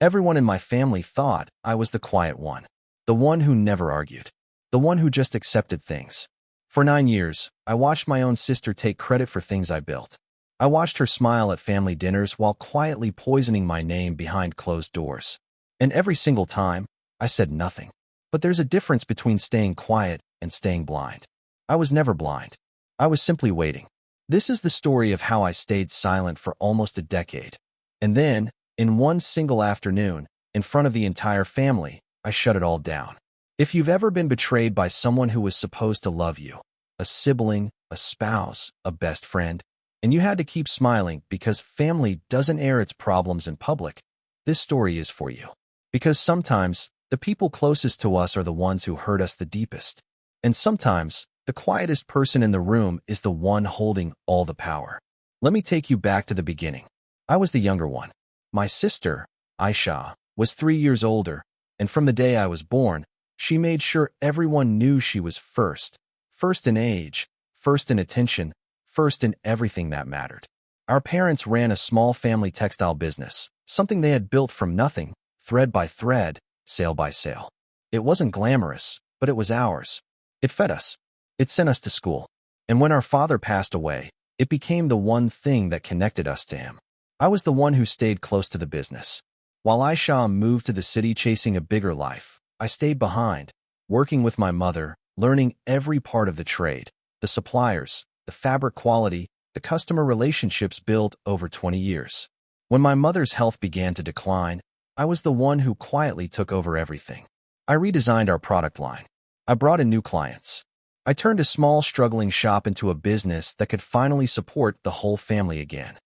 Everyone in my family thought I was the quiet one, the one who never argued, the one who just accepted things. For 9 years, I watched my own sister take credit for things I built. I watched her smile at family dinners while quietly poisoning my name behind closed doors. And every single time, I said nothing. But there's a difference between staying quiet and staying blind. I was never blind. I was simply waiting. This is the story of how I stayed silent for almost a decade. And then, in one single afternoon, in front of the entire family, I shut it all down. If you've ever been betrayed by someone who was supposed to love you, a sibling, a spouse, a best friend, and you had to keep smiling because family doesn't air its problems in public, this story is for you. Because sometimes, the people closest to us are the ones who hurt us the deepest. And sometimes, the quietest person in the room is the one holding all the power. Let me take you back to the beginning. I was the younger one. My sister, Aisha, was 3 years older, and from the day I was born, she made sure everyone knew she was first. First in age, first in attention, first in everything that mattered. Our parents ran a small family textile business, something they had built from nothing, thread by thread, sale by sale. It wasn't glamorous, but it was ours. It fed us. It sent us to school. And when our father passed away, it became the one thing that connected us to him. I was the one who stayed close to the business. While Aisha moved to the city chasing a bigger life, I stayed behind, working with my mother, learning every part of the trade, the suppliers, the fabric quality, the customer relationships built over 20 years. When my mother's health began to decline, I was the one who quietly took over everything. I redesigned our product line. I brought in new clients. I turned a small, struggling shop into a business that could finally support the whole family again.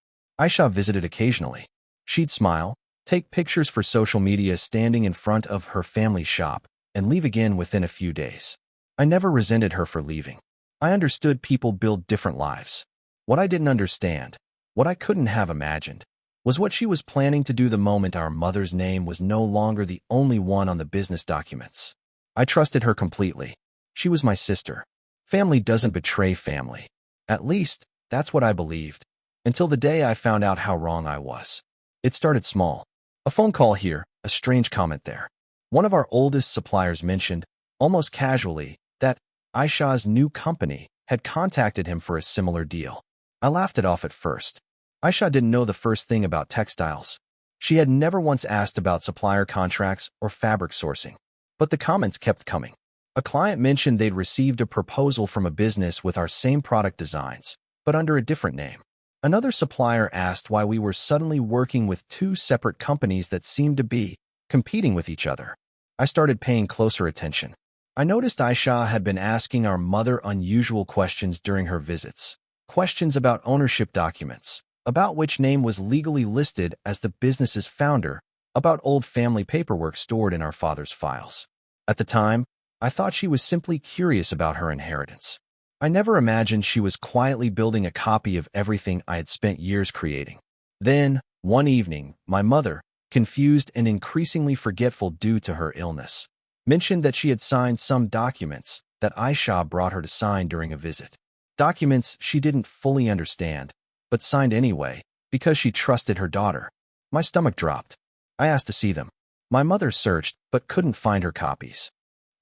Aisha visited occasionally. She'd smile, take pictures for social media standing in front of her family shop, and leave again within a few days. I never resented her for leaving. I understood people build different lives. What I didn't understand, what I couldn't have imagined, was what she was planning to do the moment our mother's name was no longer the only one on the business documents. I trusted her completely. She was my sister. Family doesn't betray family. At least, that's what I believed. Until the day I found out how wrong I was. It started small. A phone call here, a strange comment there. One of our oldest suppliers mentioned, almost casually, that Aisha's new company had contacted him for a similar deal. I laughed it off at first. Aisha didn't know the first thing about textiles. She had never once asked about supplier contracts or fabric sourcing. But the comments kept coming. A client mentioned they'd received a proposal from a business with our same product designs, but under a different name. Another supplier asked why we were suddenly working with two separate companies that seemed to be competing with each other. I started paying closer attention. I noticed Aisha had been asking our mother unusual questions during her visits. Questions about ownership documents, about which name was legally listed as the business's founder, about old family paperwork stored in our father's files. At the time, I thought she was simply curious about her inheritance. I never imagined she was quietly building a copy of everything I had spent years creating. Then, one evening, my mother, confused and increasingly forgetful due to her illness, mentioned that she had signed some documents that Aisha brought her to sign during a visit. Documents she didn't fully understand, but signed anyway, because she trusted her daughter. My stomach dropped. I asked to see them. My mother searched, but couldn't find her copies.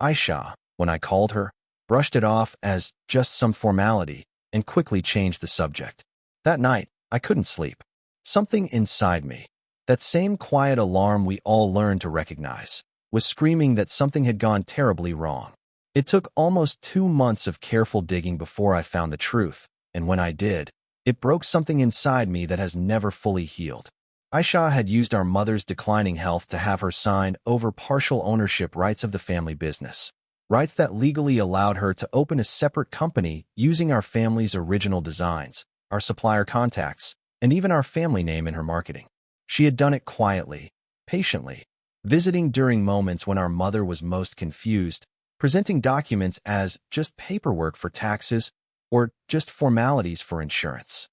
Aisha, when I called her, brushed it off as just some formality and quickly changed the subject. That night, I couldn't sleep. Something inside me, that same quiet alarm we all learned to recognize, was screaming that something had gone terribly wrong. It took almost 2 months of careful digging before I found the truth, and when I did, it broke something inside me that has never fully healed. Aisha had used our mother's declining health to have her sign over partial ownership rights of the family business. Rights that legally allowed her to open a separate company using our family's original designs, our supplier contacts, and even our family name in her marketing. She had done it quietly, patiently, visiting during moments when our mother was most confused, presenting documents as just paperwork for taxes or just formalities for insurance.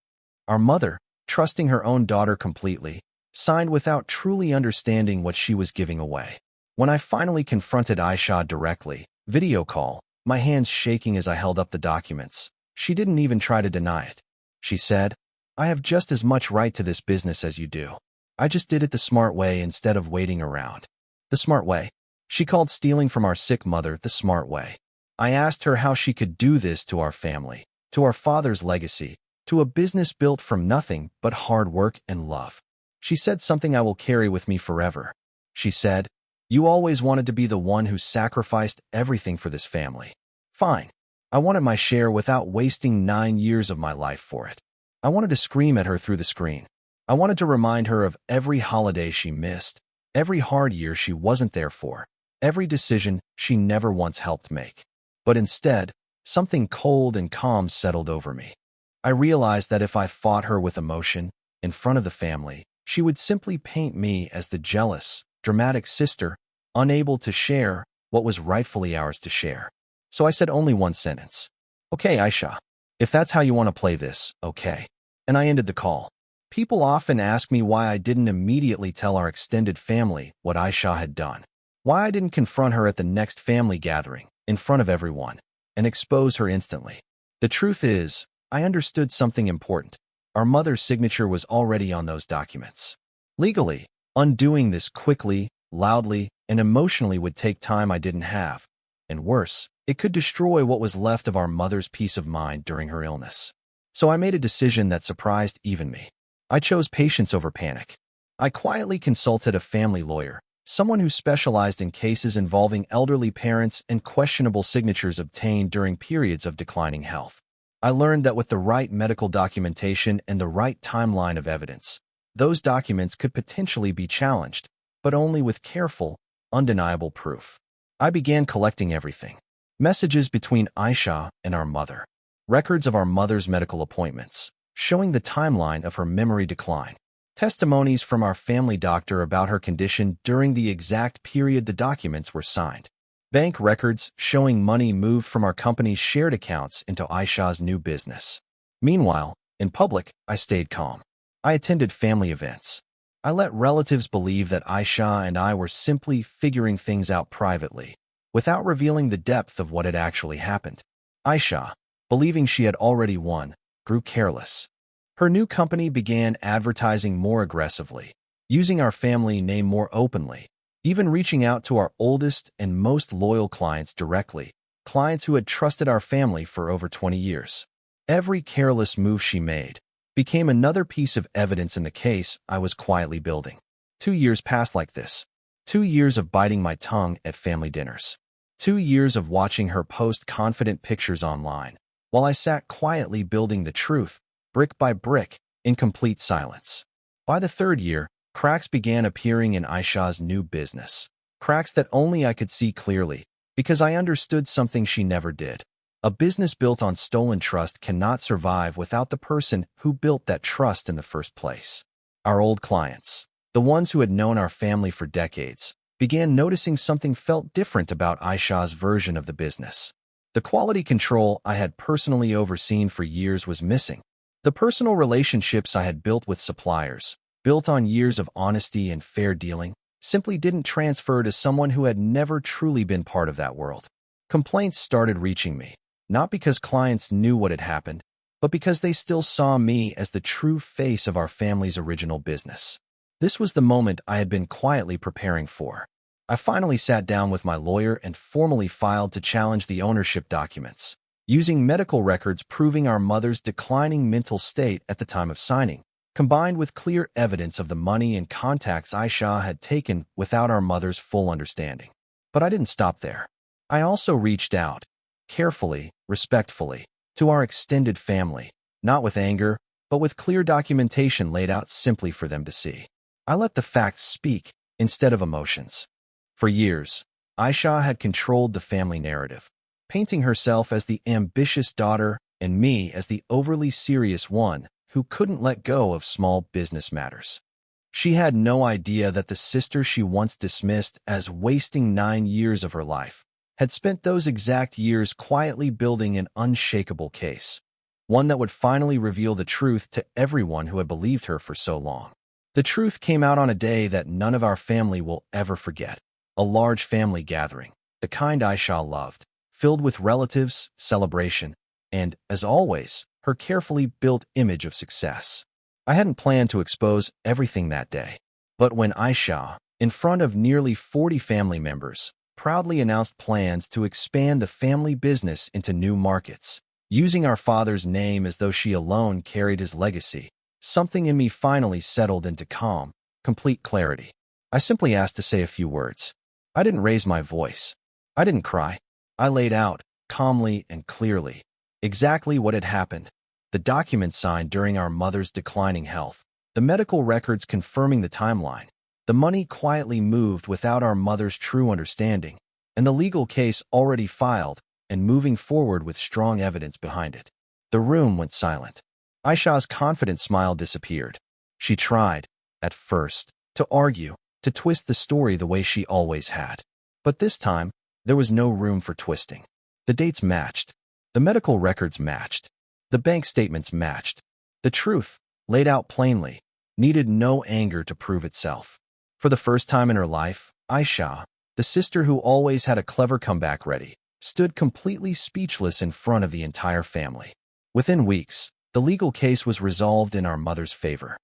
Our mother, trusting her own daughter completely, signed without truly understanding what she was giving away. When I finally confronted Aisha directly, video call, my hands shaking as I held up the documents, she didn't even try to deny it. She said, "I have just as much right to this business as you do. I just did it the smart way instead of waiting around. The smart way. She called stealing from our sick mother the smart way. I asked her how she could do this to our family, to our father's legacy, to a business built from nothing but hard work and love. She said something I will carry with me forever. She said, "You always wanted to be the one who sacrificed everything for this family." Fine. I wanted my share without wasting 9 years of my life for it. I wanted to scream at her through the screen. I wanted to remind her of every holiday she missed, every hard year she wasn't there for, every decision she never once helped make. But instead, something cold and calm settled over me. I realized that if I fought her with emotion, in front of the family, she would simply paint me as the jealous, dramatic sister, unable to share what was rightfully ours to share. So I said only one sentence. "Okay, Aisha. If that's how you want to play this, okay." And I ended the call. People often ask me why I didn't immediately tell our extended family what Aisha had done. Why I didn't confront her at the next family gathering, in front of everyone, and expose her instantly. The truth is, I understood something important. Our mother's signature was already on those documents. Legally, undoing this quickly, loudly, and emotionally would take time I didn't have. And worse, it could destroy what was left of our mother's peace of mind during her illness. So I made a decision that surprised even me. I chose patience over panic. I quietly consulted a family lawyer, someone who specialized in cases involving elderly parents and questionable signatures obtained during periods of declining health. I learned that with the right medical documentation and the right timeline of evidence, those documents could potentially be challenged, but only with careful, undeniable proof. I began collecting everything. Messages between Aisha and our mother. Records of our mother's medical appointments, showing the timeline of her memory decline. Testimonies from our family doctor about her condition during the exact period the documents were signed. Bank records showing money moved from our company's shared accounts into Aisha's new business. Meanwhile, in public, I stayed calm. I attended family events. I let relatives believe that Aisha and I were simply figuring things out privately, without revealing the depth of what had actually happened. Aisha, believing she had already won, grew careless. Her new company began advertising more aggressively, using our family name more openly, even reaching out to our oldest and most loyal clients directly, clients who had trusted our family for over 20 years. Every careless move she made became another piece of evidence in the case I was quietly building. 2 years passed like this. 2 years of biting my tongue at family dinners. 2 years of watching her post confident pictures online, while I sat quietly building the truth, brick by brick, in complete silence. By the 3rd year, cracks began appearing in Aisha's new business. Cracks that only I could see clearly, because I understood something she never did. A business built on stolen trust cannot survive without the person who built that trust in the first place. Our old clients, the ones who had known our family for decades, began noticing something felt different about Aisha's version of the business. The quality control I had personally overseen for years was missing. The personal relationships I had built with suppliers, built on years of honesty and fair dealing, simply didn't transfer to someone who had never truly been part of that world. Complaints started reaching me, not because clients knew what had happened, but because they still saw me as the true face of our family's original business. This was the moment I had been quietly preparing for. I finally sat down with my lawyer and formally filed to challenge the ownership documents, using medical records proving our mother's declining mental state at the time of signing, combined with clear evidence of the money and contacts Aisha had taken without our mother's full understanding. But I didn't stop there. I also reached out, carefully, respectfully, to our extended family, not with anger, but with clear documentation laid out simply for them to see. I let the facts speak instead of emotions. For years, Aisha had controlled the family narrative, painting herself as the ambitious daughter and me as the overly serious one who couldn't let go of small business matters. She had no idea that the sister she once dismissed as wasting 9 years of her life had spent those exact years quietly building an unshakable case, one that would finally reveal the truth to everyone who had believed her for so long. The truth came out on a day that none of our family will ever forget, a large family gathering, the kind Aisha loved, filled with relatives, celebration, and, as always, her carefully built image of success. I hadn't planned to expose everything that day. But when Aisha, in front of nearly 40 family members, proudly announced plans to expand the family business into new markets, using our father's name as though she alone carried his legacy, something in me finally settled into calm, complete clarity. I simply asked to say a few words. I didn't raise my voice. I didn't cry. I laid out, calmly and clearly, exactly what had happened. The documents signed during our mother's declining health, the medical records confirming the timeline, the money quietly moved without our mother's true understanding, and the legal case already filed and moving forward with strong evidence behind it. The room went silent. Aisha's confident smile disappeared. She tried, at first, to argue, to twist the story the way she always had. But this time, there was no room for twisting. The dates matched. The medical records matched. The bank statements matched. The truth, laid out plainly, needed no anger to prove itself. For the first time in her life, Aisha, the sister who always had a clever comeback ready, stood completely speechless in front of the entire family. Within weeks, the legal case was resolved in our mother's favor.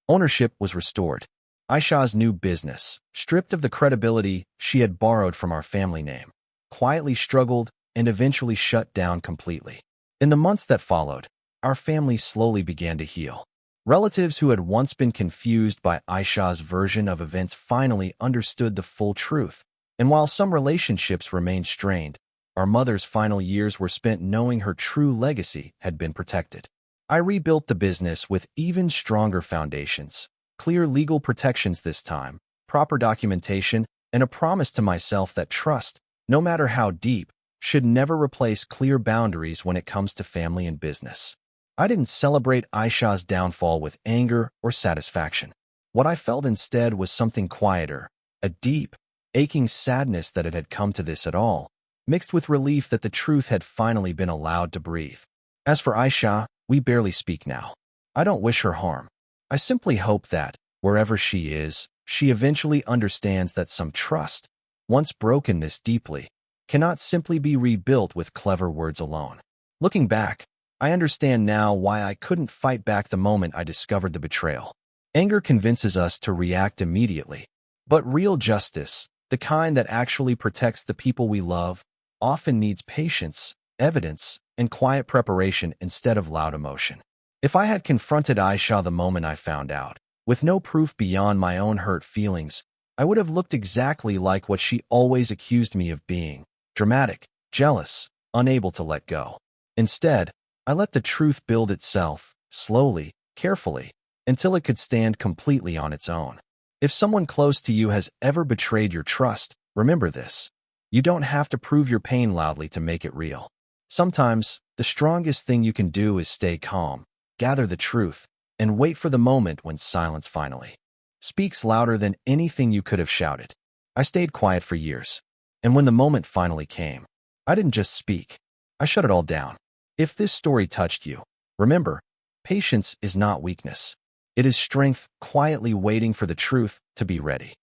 Ownership was restored. Aisha's new business, stripped of the credibility she had borrowed from our family name, quietly struggled and eventually shut down completely. In the months that followed, our family slowly began to heal. Relatives who had once been confused by Aisha's version of events finally understood the full truth. And while some relationships remained strained, our mother's final years were spent knowing her true legacy had been protected. I rebuilt the business with even stronger foundations, clear legal protections this time, proper documentation, and a promise to myself that trust, no matter how deep, should never replace clear boundaries when it comes to family and business. I didn't celebrate Aisha's downfall with anger or satisfaction. What I felt instead was something quieter, a deep, aching sadness that it had come to this at all, mixed with relief that the truth had finally been allowed to breathe. As for Aisha, we barely speak now. I don't wish her harm. I simply hope that, wherever she is, she eventually understands that some trust, once broken this deeply, cannot simply be rebuilt with clever words alone. Looking back, I understand now why I couldn't fight back the moment I discovered the betrayal. Anger convinces us to react immediately, but real justice, the kind that actually protects the people we love, often needs patience, evidence, and quiet preparation instead of loud emotion. If I had confronted Aisha the moment I found out, with no proof beyond my own hurt feelings, I would have looked exactly like what she always accused me of being: dramatic, jealous, unable to let go. Instead, I let the truth build itself, slowly, carefully, until it could stand completely on its own. If someone close to you has ever betrayed your trust, remember this: you don't have to prove your pain loudly to make it real. Sometimes, the strongest thing you can do is stay calm, gather the truth, and wait for the moment when silence finally speaks louder than anything you could have shouted. I stayed quiet for years, and when the moment finally came, I didn't just speak. I shut it all down. If this story touched you, remember, patience is not weakness. It is strength quietly waiting for the truth to be ready.